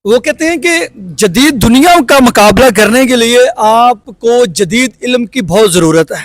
وہ کہتے ہیں کہ جدید دنیا کا مقابلہ کرنے کے لیے آپ کو جدید علم کی بہت ضرورت ہے۔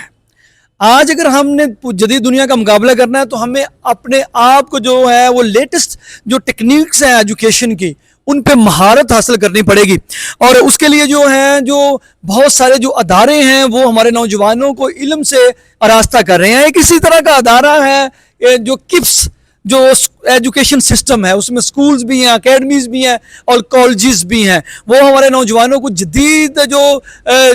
آج اگر ہم نے جدید دنیا کا مقابلہ کرنا ہے تو ہمیں اپنے آپ کو جو ہے وہ لیٹسٹ جو ٹیکنیکس ہیں ایجوکیشن کی ان پہ مہارت حاصل کرنی پڑے گی، اور اس کے لیے جو ہیں جو بہت سارے جو ادارے ہیں وہ ہمارے نوجوانوں کو علم سے آراستہ کر رہے ہیں۔ ایک اسی طرح کا ادارہ ہے جو کپس جو ایجوکیشن سسٹم ہے، اس میں سکولز بھی ہیں، اکیڈمیز بھی ہیں اور کالجز بھی ہیں۔ وہ ہمارے نوجوانوں کو جدید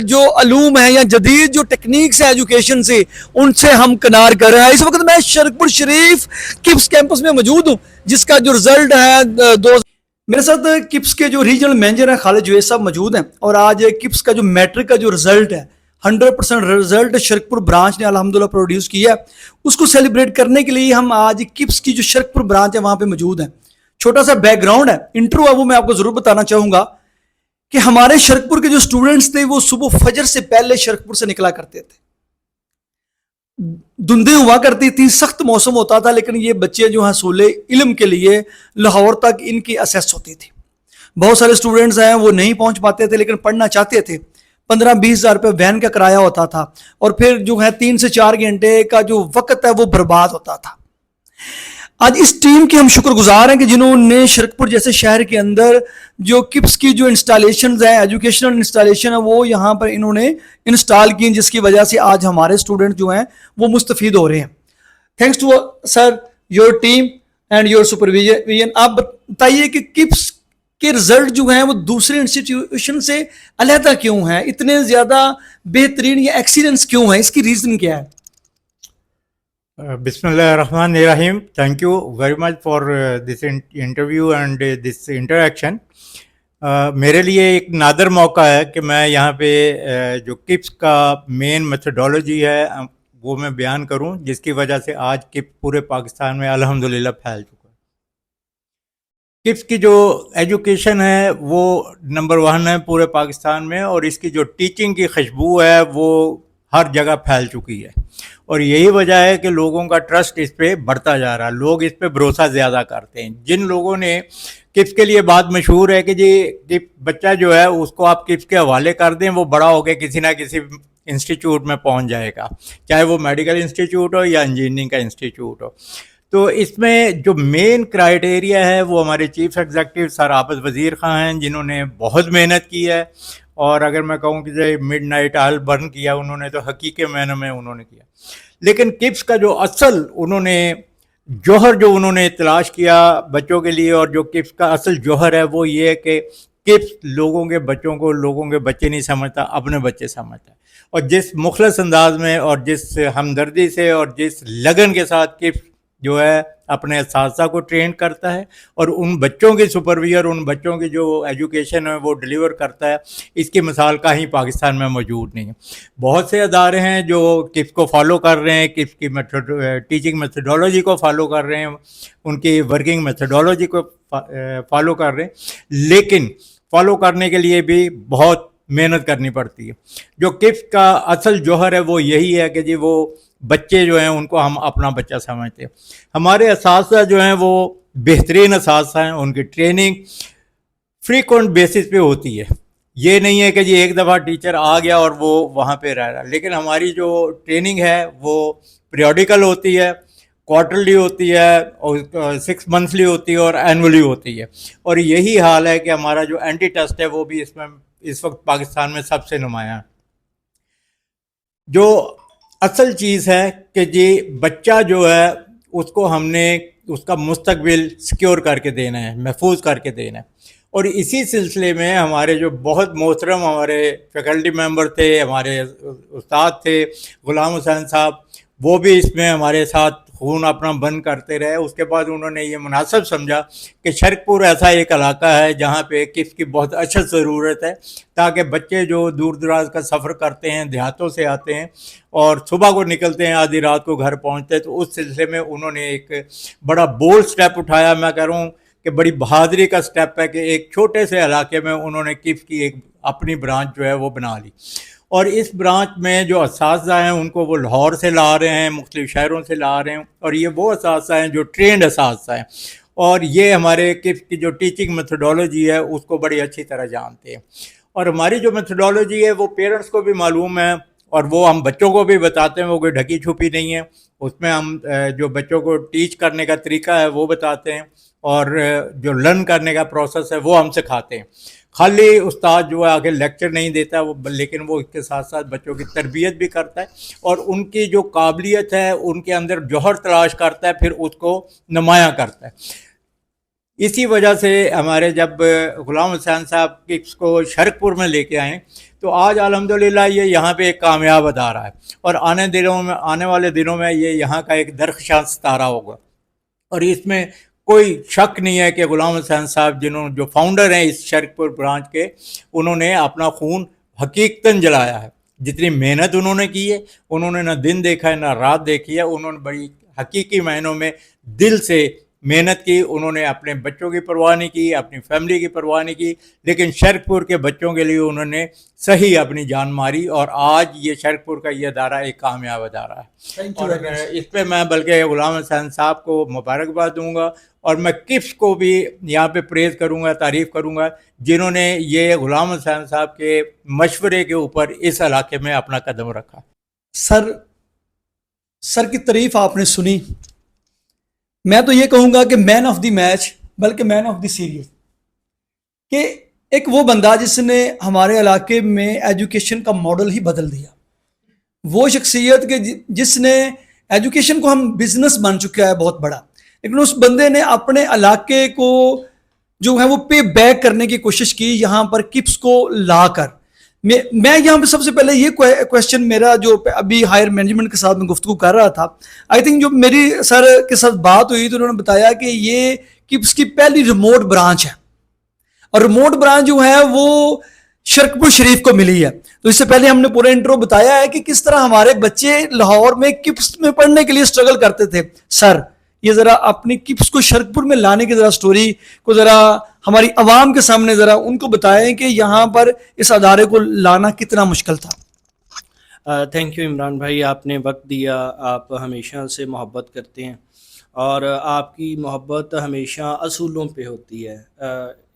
جو علوم ہیں یا جدید جو ٹیکنیکس ہیں ایجوکیشن سے، ان سے ہم کنار کر رہے ہیں۔ اس وقت میں شرکپور شریف کپس کیمپس میں موجود ہوں، جس کا جو رزلٹ ہے میرے ساتھ کپس کے جو ریجنل مینیجر ہیں خالد جوید صاحب موجود ہیں، اور آج کپس کا جو میٹرک کا جو رزلٹ ہے 100% رزلٹ شرکپور برانچ نے الحمدللہ پروڈیوس کیا ہے، اس کو سیلیبریٹ کرنے کے لیے ہم آج کپس کی جو شرکپور برانچ ہے وہاں پہ موجود ہیں۔ چھوٹا سا بیک گراؤنڈ ہے، انٹرو ہے، وہ میں آپ کو ضرور بتانا چاہوں گا کہ ہمارے شرکپور کے جو سٹوڈنٹس تھے وہ صبح فجر سے پہلے شرکپور سے نکلا کرتے تھے۔ دھندیں ہوا کرتی تھی، سخت موسم ہوتا تھا، لیکن یہ بچے جو ہیں حصول علم کے لیے لاہور تک ان کی اسیس ہوتی تھی۔ بہت سارے سٹوڈنٹس ہیں وہ نہیں پہنچ پاتے تھے لیکن پڑھنا چاہتے تھے۔ 15-20 ہزار روپے وین کا کرایہ ہوتا تھا، اور پھر جو ہے 3 سے 4 گھنٹے کا جو وقت ہے وہ برباد ہوتا تھا۔ آج اس ٹیم کے ہم شکر گزار ہیں کہ جنہوں نے شرکپور جیسے شہر کے اندر جو کپس کی جو انسٹالیشنز ہیں، ایجوکیشنل انسٹالیشن ہے، وہ یہاں پر انہوں نے انسٹال کی، جس کی وجہ سے آج ہمارے اسٹوڈنٹ جو ہیں وہ مستفید ہو رہے ہیں۔ Thanks to sir your team and your supervision. آپ بتائیے کہ کپس کے رزلٹ جو ہیں وہ دوسرے انسٹیٹیوشن سے علیحدہ کیوں ہیں، اتنے زیادہ بہترین یا ایکسیلنس کیوں ہیں، اس کی ریزن کیا ہے؟ بسم اللہ الرحمن الرحیم. Thank you very much for this interview and this interaction. میرے لیے ایک نادر موقع ہے کہ میں یہاں پہ جو کپس کا مین میتھڈالوجی ہے وہ میں بیان کروں، جس کی وجہ سے آج کپس پورے پاکستان میں الحمدللہ پھیل چکا ہے۔ کپس کی جو ایجوکیشن ہے وہ نمبر 1 ہے پورے پاکستان میں، اور اس کی جو ٹیچنگ کی خوشبو ہے وہ ہر جگہ پھیل چکی ہے، اور یہی وجہ ہے کہ لوگوں کا ٹرسٹ اس پہ بڑھتا جا رہا ہے، لوگ اس پہ بھروسہ زیادہ کرتے ہیں۔ جن لوگوں نے کپس کے لیے بات مشہور ہے کہ جی بچہ جو ہے اس کو آپ کپس کے حوالے کر دیں، وہ بڑا ہو کے کسی نہ کسی انسٹیٹیوٹ میں پہنچ جائے گا، چاہے وہ میڈیکل انسٹیٹیوٹ ہو یا انجینئرنگ کا انسٹیٹیوٹ ہو۔ تو اس میں جو مین کرائیٹیریا ہے وہ ہمارے چیف ایگزیکٹو سر عابد وزیر خان ہیں، جنہوں نے بہت محنت کی ہے، اور اگر میں کہوں کہ مڈ نائٹ آل برن کیا انہوں نے، تو حقیقی معنوں میں انہوں نے کیا۔ لیکن کپس کا جو اصل انہوں نے جوہر جو انہوں نے تلاش کیا بچوں کے لیے، اور جو کپس کا اصل جوہر ہے وہ یہ ہے کہ کپس لوگوں کے بچوں کو لوگوں کے بچے نہیں سمجھتا، اپنے بچے سمجھتا ہے، اور جس مخلص انداز میں اور جس ہمدردی سے اور جس لگن کے ساتھ کپس جو ہے اپنے اساتذہ کو ٹرین کرتا ہے اور ان بچوں کی سپرویئر، ان بچوں کی جو ایجوکیشن ہے وہ ڈیلیور کرتا ہے، اس کی مثال کہیں پاکستان میں موجود نہیں ہے۔ بہت سے ادارے ہیں جو کپس کو فالو کر رہے ہیں، کپس کی ٹیچنگ میتھڈالوجی کو فالو کر رہے ہیں، ان کی ورکنگ میتھڈالوجی کو فالو کر رہے ہیں، لیکن فالو کرنے کے لیے بھی بہت محنت کرنی پڑتی ہے۔ جو کپس کا اصل جوہر ہے وہ یہی ہے کہ جی وہ بچے جو ہیں ان کو ہم اپنا بچہ سمجھتے ہیں۔ ہمارے اساتذہ جو ہیں وہ بہترین اساتذہ ہیں، ان کی ٹریننگ فریکوینٹ بیسس پہ ہوتی ہے، یہ نہیں ہے کہ جی ایک دفعہ ٹیچر آ گیا اور وہ وہاں پہ رہ رہا، لیکن ہماری جو ٹریننگ ہے وہ پیریوڈیکل ہوتی ہے، کوارٹرلی ہوتی ہے، اور 6 منتھلی ہوتی ہے، اور اینولی ہوتی ہے، اور یہی حال ہے کہ ہمارا جو اینٹی ٹیسٹ ہے وہ بھی اس وقت پاکستان میں سب سے نمایاں ہے۔ جو اصل چیز ہے کہ جی بچہ جو ہے اس کو ہم نے اس کا مستقبل سیکیور کر کے دینا ہے، محفوظ کر کے دینا ہے، اور اسی سلسلے میں ہمارے جو بہت محترم ہمارے فیکلٹی ممبر تھے، ہمارے استاد تھے غلام حسین صاحب، وہ بھی اس میں ہمارے ساتھ خون اپنا بند کرتے رہے۔ اس کے بعد انہوں نے یہ مناسب سمجھا کہ شرکپور ایسا ایک علاقہ ہے جہاں پہ کپس کی بہت اشد ضرورت ہے، تاکہ بچے جو دور دراز کا سفر کرتے ہیں، دیہاتوں سے آتے ہیں اور صبح کو نکلتے ہیں، آدھی رات کو گھر پہنچتے ہیں، تو اس سلسلے میں انہوں نے ایک بڑا بولڈ سٹیپ اٹھایا۔ میں کہہ رہا ہوں کہ بڑی بہادری کا سٹیپ ہے کہ ایک چھوٹے سے علاقے میں انہوں نے کپس کی ایک اپنی برانچ جو ہے وہ بنا لی، اور اس برانچ میں جو اساتذہ ہیں ان کو وہ لاہور سے لا رہے ہیں، مختلف شہروں سے لا رہے ہیں، اور یہ وہ اساتذہ ہیں جو ٹرینڈ اساتذہ ہیں، اور یہ ہمارے کپس کی جو ٹیچنگ میتھڈولوجی ہے اس کو بڑی اچھی طرح جانتے ہیں. اور ہماری جو میتھڈولوجی ہے وہ پیرنٹس کو بھی معلوم ہے اور وہ ہم بچوں کو بھی بتاتے ہیں, وہ کوئی ڈھکی چھپی نہیں ہے. اس میں ہم جو بچوں کو ٹیچ کرنے کا طریقہ ہے وہ بتاتے ہیں, اور جو لرن کرنے کا پروسیس ہے وہ ہم سکھاتے ہیں. خالی استاد جو ہے آگے لیکچر نہیں دیتا وہ, لیکن وہ اس کے ساتھ ساتھ بچوں کی تربیت بھی کرتا ہے اور ان کی جو قابلیت ہے ان کے اندر جوہر تلاش کرتا ہے, پھر اس کو نمایاں کرتا ہے. اسی وجہ سے ہمارے جب غلام حسین صاحب کپس کو شرک پور میں لے کے آئیں تو آج الحمدللہ یہ یہاں پہ ایک کامیاب ادارہ ہے, اور آنے والے دنوں میں یہ یہاں کا ایک درخشاں ستارہ ہوگا. اور اس میں کوئی شک نہیں ہے کہ غلام حسین صاحب جو فاؤنڈر ہیں اس شرک پور برانچ کے, انہوں نے اپنا خون حقیقتاً جلایا ہے. جتنی محنت انہوں نے کی ہے, انہوں نے نہ دن دیکھا ہے نہ رات دیکھی ہے, انہوں نے بڑی حقیقی معنوں میں دل سے محنت کی. انہوں نے اپنے بچوں کی پرواہ نہیں کی, اپنی فیملی کی پرواہ نہیں کی, لیکن شرک پور کے بچوں کے لیے انہوں نے صحیح اپنی جان ماری, اور آج یہ شرک پور کا یہ ادارہ ایک کامیاب ادارہ ہے. اور اس پہ میں بلکہ غلام حسین صاحب کو مبارکباد دوں گا, اور میں کپس کو بھی یہاں پہ پریز کروں گا, تعریف کروں گا, جنہوں نے یہ غلام حسین صاحب کے مشورے کے اوپر اس علاقے میں اپنا قدم رکھا. سر کی تعریف آپ نے سنی, میں تو یہ کہوں گا کہ مین آف دی میچ بلکہ مین آف دی سیریز, کہ ایک وہ بندہ جس نے ہمارے علاقے میں ایجوکیشن کا ماڈل ہی بدل دیا, وہ شخصیت کہ جس نے ایجوکیشن کو ہم بزنس بن چکا ہے بہت بڑا, لیکن اس بندے نے اپنے علاقے کو جو ہے وہ پے بیک کرنے کی کوشش کی یہاں پر کپس کو لا کر. میں یہاں پہ سب سے پہلے یہ کویشچن میرا جو ابھی ہائر مینجمنٹ کے ساتھ میں گفتگو کر رہا تھا, آئی تھنک جو میری سر کے ساتھ بات ہوئی تو انہوں نے بتایا کہ یہ کپس کی پہلی ریموٹ برانچ ہے, اور ریموٹ برانچ جو ہے وہ شرک پور شریف کو ملی ہے. تو اس سے پہلے ہم نے پورا انٹرو بتایا ہے کہ کس طرح ہمارے بچے لاہور میں کپس میں پڑھنے کے لیے اسٹرگل کرتے تھے. سر یہ ذرا اپنی کپس کو شرک پور میں لانے کی ذرا سٹوری کو ذرا ہماری عوام کے سامنے ذرا ان کو بتائیں کہ یہاں پر اس ادارے کو لانا کتنا مشکل تھا. تھینک یو عمران بھائی, آپ نے وقت دیا, آپ ہمیشہ سے محبت کرتے ہیں اور آپ کی محبت ہمیشہ اصولوں پہ ہوتی ہے,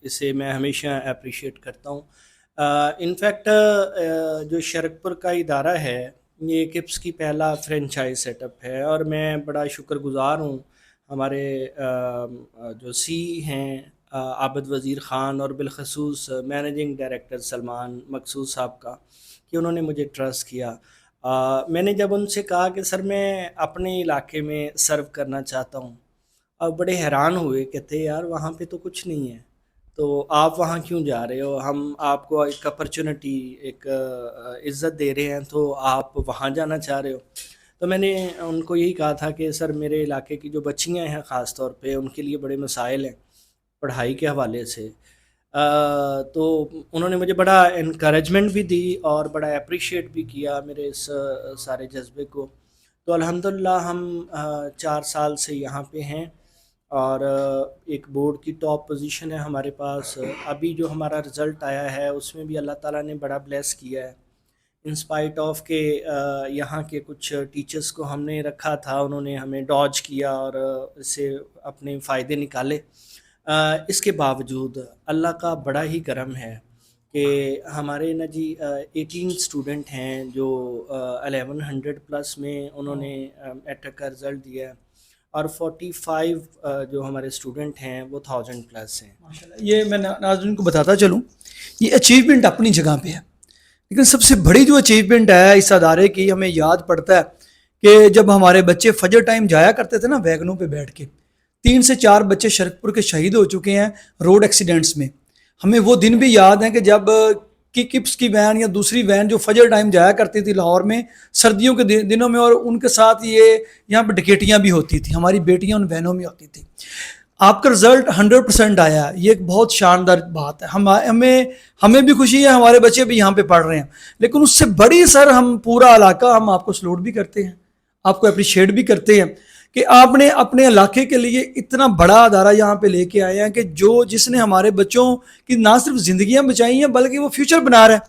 اسے میں ہمیشہ اپریشیٹ کرتا ہوں. انفیکٹ جو شرک پور کا ادارہ ہے یہ کپس کی پہلا فرینچائز سیٹ اپ ہے, اور میں بڑا شکر گزار ہوں ہمارے جو سی ہیں عابد وزیر خان اور بالخصوص مینیجنگ ڈائریکٹر سلمان مقصود صاحب کا, کہ انہوں نے مجھے ٹرسٹ کیا. میں نے جب ان سے کہا کہ سر میں اپنے علاقے میں سرو کرنا چاہتا ہوں, اب بڑے حیران ہوئے, کہتے یار وہاں پہ تو کچھ نہیں ہے, تو آپ وہاں کیوں جا رہے ہو, ہم آپ کو ایک اپرچونٹی ایک عزت دے رہے ہیں تو آپ وہاں جانا چاہ رہے ہو. تو میں نے ان کو یہی کہا تھا کہ سر میرے علاقے کی جو بچیاں ہیں خاص طور پہ ان کے لیے بڑے مسائل ہیں پڑھائی کے حوالے سے, تو انہوں نے مجھے بڑا انکریجمنٹ بھی دی اور بڑا اپریشیٹ بھی کیا میرے اس سارے جذبے کو. تو الحمدللہ ہم 4 سال سے یہاں پہ ہیں, اور ایک بورڈ کی ٹاپ پوزیشن ہے ہمارے پاس. ابھی جو ہمارا رزلٹ آیا ہے اس میں بھی اللہ تعالیٰ نے بڑا بلیس کیا ہے, انسپائٹ آف کہ یہاں کے کچھ ٹیچرز کو ہم نے رکھا تھا, انہوں نے ہمیں ڈاج کیا اور اس سے اپنے فائدے نکالے. اس کے باوجود اللہ کا بڑا ہی کرم ہے کہ ہمارے نا جی 18 اسٹوڈنٹ ہیں جو 1100 پلس میں انہوں نے میٹرک کا رزلٹ دیا ہے, اور 45 جو ہمارے اسٹوڈنٹ ہیں وہ 1000 پلس ہیں. یہ میں ناظرین کو بتاتا چلوں, یہ اچیومنٹ اپنی جگہ پہ ہے, لیکن سب سے بڑی جو اچیومنٹ ہے اس ادارے کی, ہمیں یاد پڑتا ہے کہ جب ہمارے بچے فجر ٹائم جایا کرتے تھے نا ویگنوں پہ بیٹھ کے, 3 سے 4 بچے شرک پور کے شہید ہو چکے ہیں روڈ ایکسیڈنٹس میں. ہمیں وہ دن بھی یاد ہیں کہ جب کپس کی وین یا دوسری وین جو فجر ٹائم جایا کرتی تھی لاہور میں سردیوں کے دنوں میں, اور ان کے ساتھ یہ یہاں پہ ڈکیٹیاں بھی ہوتی تھیں, ہماری بیٹیاں ان وینوں میں ہوتی تھیں. آپ کا رزلٹ 100% آیا, یہ ایک بہت شاندار بات ہے. ہمیں بھی خوشی ہے, ہمارے بچے بھی یہاں پہ پڑھ رہے ہیں, لیکن اس سے بڑی سر ہم پورا علاقہ ہم آپ کو سلوٹ بھی کرتے ہیں, آپ کو اپریشیٹ بھی کرتے ہیں کہ آپ نے اپنے علاقے کے لیے اتنا بڑا ادارہ یہاں پہ لے کے آئے ہیں کہ جس نے ہمارے بچوں کی نہ صرف زندگیاں بچائی ہیں بلکہ وہ فیوچر بنا رہا ہے.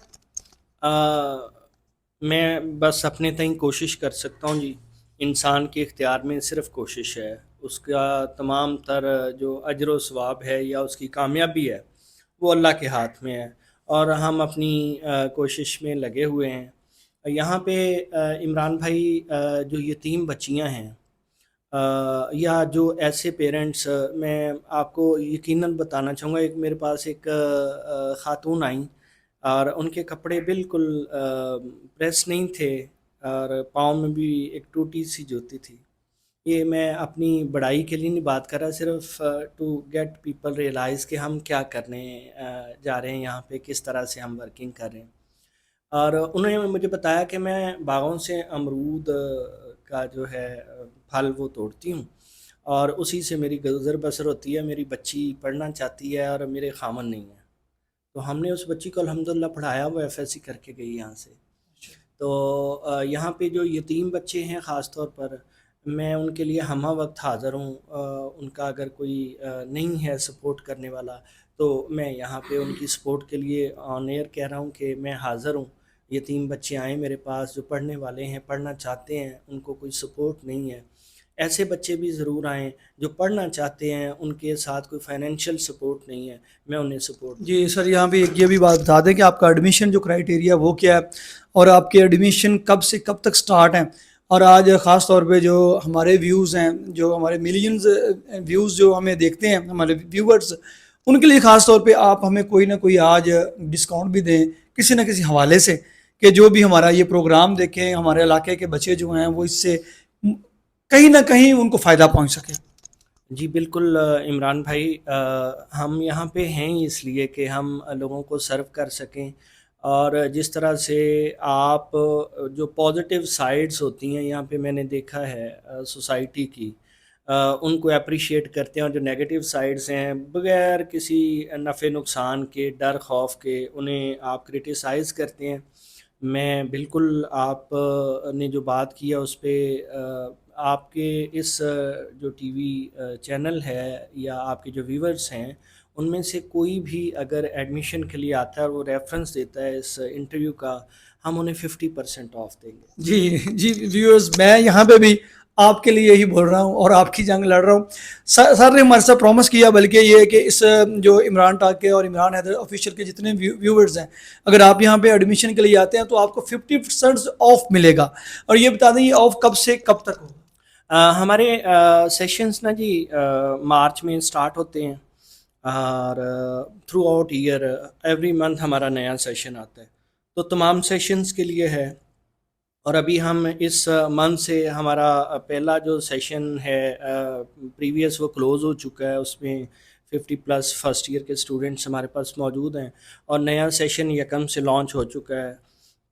میں بس اپنے تئیں کوشش کر سکتا ہوں جی, انسان کے اختیار میں صرف کوشش ہے, اس کا تمام تر جو اجر و ثواب ہے یا اس کی کامیابی ہے وہ اللہ کے ہاتھ میں ہے، اور ہم اپنی کوشش میں لگے ہوئے ہیں۔ یہاں پہ عمران بھائی جو یتیم بچیاں ہیں یا جو ایسے پیرنٹس، میں آپ کو یقیناً بتانا چاہوں گا، ایک میرے پاس ایک خاتون آئیں اور ان کے کپڑے بالکل پریس نہیں تھے اور پاؤں میں بھی ایک ٹوٹی سی جوتی تھی۔ یہ میں اپنی بڑائی کے لیے نہیں بات کر رہا، صرف ٹو گیٹ پیپل ریئلائز کہ ہم کیا کرنے جا رہے ہیں یہاں پہ، کس طرح سے ہم ورکنگ کر رہے ہیں۔ اور انہوں نے مجھے بتایا کہ میں باغوں سے امرود کا جو ہے پھل وہ توڑتی ہوں اور اسی سے میری گزر بسر ہوتی ہے، میری بچی پڑھنا چاہتی ہے اور میرے خامن نہیں ہیں۔ تو ہم نے اس بچی کو الحمدللہ پڑھایا، وہ FSC کر کے گئی یہاں سے۔ تو یہاں پہ جو یتیم بچے ہیں خاص طور پر، میں ان کے لیے ہمہ وقت حاضر ہوں۔ ان کا اگر کوئی نہیں ہے سپورٹ کرنے والا تو میں یہاں پہ ان کی سپورٹ کے لیے آن ایئر کہہ رہا ہوں کہ میں حاضر ہوں۔ یتیم بچے آئیں میرے پاس جو پڑھنے والے ہیں، پڑھنا چاہتے ہیں، ان کو کوئی سپورٹ نہیں ہے، ایسے بچے بھی ضرور آئیں جو پڑھنا چاہتے ہیں، ان کے ساتھ کوئی فائنینشیل سپورٹ نہیں ہے، میں انہیں سپورٹ۔ جی سر، یہاں پہ ایک یہ بھی بات بتا دیں کہ آپ کا ایڈمیشن جو کرائیٹیریا وہ کیا ہے، اور آپ کے ایڈمیشن کب سے کب تک سٹارٹ ہیں، اور آج خاص طور پہ جو ہمارے ویوز ہیں، جو ہمارے ملینز ویوز جو ہمیں دیکھتے ہیں، ہمارے ویورز، ان کے لیے خاص طور پہ آپ ہمیں کوئی نہ کوئی آج ڈسکاؤنٹ بھی دیں کسی نہ کسی حوالے سے، کہ جو بھی ہمارا یہ پروگرام دیکھیں، ہمارے علاقے کے بچے جو ہیں وہ اس سے کہیں نہ کہیں ان کو فائدہ پہنچ سکے۔ جی بالکل عمران بھائی، ہم یہاں پہ ہیں اس لیے کہ ہم لوگوں کو سرو کر سکیں، اور جس طرح سے آپ جو پازیٹیو سائڈز ہوتی ہیں یہاں پہ میں نے دیکھا ہے سوسائٹی کی، ان کو اپریشیٹ کرتے ہیں، اور جو نیگیٹو سائڈز ہیں بغیر کسی نفع نقصان کے، ڈر خوف کے، انہیں آپ کرٹیسائز کرتے ہیں۔ میں بالکل آپ نے جو بات کیا اس پہ آپ کے اس جو ٹی وی چینل ہے یا آپ کے جو ویورز ہیں، ان میں سے کوئی بھی اگر ایڈمیشن کے لیے آتا ہے اور وہ ریفرنس دیتا ہے اس انٹرویو کا، ہم انہیں 50% آف دیں گے۔ جی جی ویورز، میں یہاں پہ بھی آپ کے لیے یہی بول رہا ہوں اور آپ کی جنگ لڑ رہا ہوں۔ سر نے ہمارے ساتھ پرومس کیا، بلکہ یہ کہ اس جو عمران ٹاک کے اور عمران حیدر آفیشیل کے جتنے ویورز ہیں، اگر آپ یہاں پہ ایڈمیشن کے لیے آتے ہیں تو آپ کو 50% آف ملے گا۔ اور یہ بتا دیں یہ آف کب سے کب تک ہوگا؟ ہمارے سیشنز نا جی مارچ میں سٹارٹ ہوتے ہیں، اور throughout year every month ہمارا نیا سیشن آتا ہے، تو تمام سیشنز کے لیے ہے۔ اور ابھی ہم اس منتھ سے ہمارا پہلا جو سیشن ہے پریویس وہ کلوز ہو چکا ہے، اس میں 50+ فرسٹ ایئر کے اسٹوڈنٹس ہمارے پاس موجود ہیں، اور نیا سیشن یکم سے لانچ ہو چکا ہے،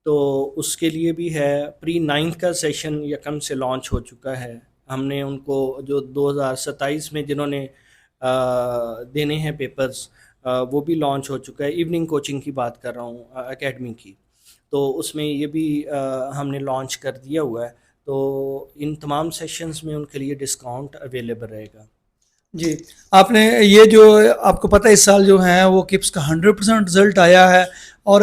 تو اس کے لیے بھی ہے۔ پری 9th کا سیشن یکم سے لانچ ہو چکا ہے، ہم نے ان کو جو 2027 میں جنہوں نے دینے ہیں پیپرز، وہ بھی لانچ ہو چکا ہے۔ ایوننگ کوچنگ کی بات کر رہا ہوں، اکیڈمی کی، تو اس میں یہ بھی ہم نے لانچ کر دیا ہوا ہے، تو ان تمام سیشنز میں ان کے لیے ڈسکاؤنٹ اویلیبل رہے گا۔ جی، آپ نے یہ جو آپ کو پتہ ہے اس سال جو ہیں وہ کپس کا 100% رزلٹ آیا ہے، اور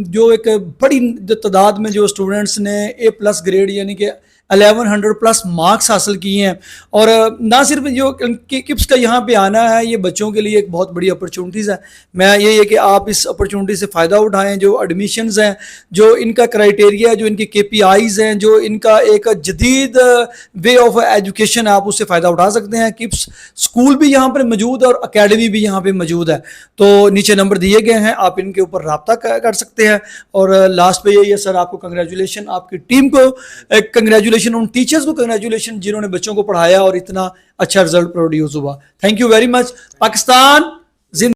جو ایک بڑی تعداد میں جو اسٹوڈنٹس نے A+ گریڈ یعنی کہ 1100+ مارکس حاصل کیے ہیں، اور نہ صرف جو کپس کا یہاں پہ آنا ہے، یہ بچوں کے لیے ایک بہت بڑی اپرچونٹیز ہے۔ میں یہ ہے کہ آپ اس اپرچونٹی سے فائدہ اٹھائیں۔ جو ایڈمیشنز ہیں، جو ان کا کرائیٹیریا، جو ان کی KPIs ہیں، جو ان کا ایک جدید وے آف ایجوکیشن، آپ اس سے فائدہ اٹھا سکتے ہیں۔ کپس اسکول بھی یہاں پر موجود ہے اور اکیڈمی بھی یہاں پہ موجود ہے، تو نیچے نمبر دیے گئے ہیں، آپ ان کے اوپر رابطہ کر سکتے ہیں۔ اور لاسٹ پہ یہی ہے سر، آپ کو کنگریچولیشن، آپ کی ٹیم کو کنگریچولیشن، ان ٹیچرز کو کنگریچولیشن جنہوں نے بچوں کو پڑھایا اور اتنا اچھا رزلٹ پروڈیوس ہوا۔ Thank you very much. Pakistan